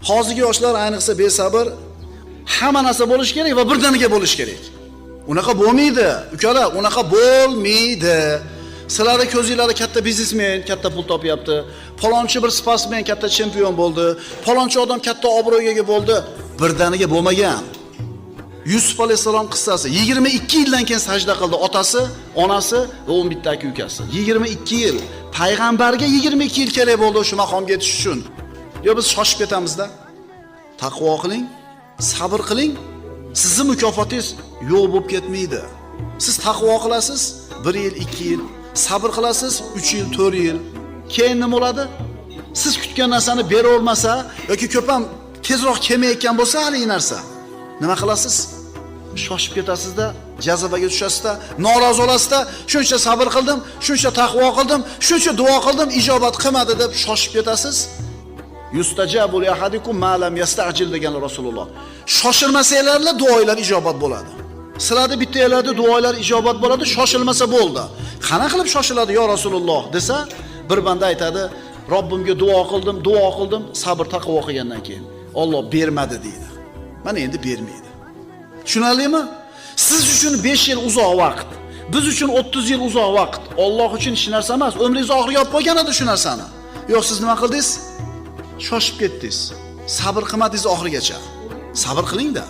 Hozirgi yoshlar ayniqsa besabr, hamma narsa bo'lish kerak va birdaniga bo'lish kerak. Unaqa bo'lmaydi. Ukalar, unaqa bo'lmaydi. Sizlarning ko'zingizlarda katta biznesmen, katta pul topyapti. Falonchi bir sportsmen katta chempion bo'ldi. Falonchi odam katta obro'ga ega bo'ldi. Birdaniga bo'lmagan. Yusuf alayhisalom qissasi 22 yildan keyin sajda qildi otasi, onasi va 11 taki ukasi. 22 yil. Payg'ambarga 22 yil kerak bo'ldi shu maqomga yetish uchun. Yo biz shoshib ketamizda. Taqvo qiling, sabr qiling. Sizning mukofotingiz yo'q bo'lib ketmaydi. Siz taqvo qilasiz 1 yil, 2 yil, sabr qilasiz 3 yil, 4 yil. Keyin nima bo'ladi? Siz kutgan narsani bera olmasa yoki ko'p ham tezroq kelmayotgan bo'lsa hali narsa. Nima qilasiz? Shoshib ketasizda, jazobaga tushasizda, norozi olasizda, shuncha sabr qildim, shuncha taqvo qildim, shuncha duo qildim, ijobat qilmadi deb shoshib ketasiz. Yustajabu li ahadikum ma lam yasta'jil degan Rasululloh. Shoshilmasanglarla duolar ijobat bo'ladi. Sizlarda bittalarda duolar ijobat bo'ladi, shoshilmasa bo'ldi. Qana qilib shoshiladi yo Rasululloh desa, bir banda aytadi, Robbimga duo qildim, sabr taqvo qilgandan keyin Alloh bermadi deydi. Mana endi bermaydi. Tushunarlimi? Siz uchun 5 yil uzoq vaqt, biz uchun 30 yil uzoq vaqt. Alloh uchun hech narsa emas. Umringiz oxiriga olib qo'ygan edi shu narsani. Yo'q, siz nima qildingiz? Shoshib ketdingiz. Sabr qilmadingiz oxirigacha. Sabr qiling-da.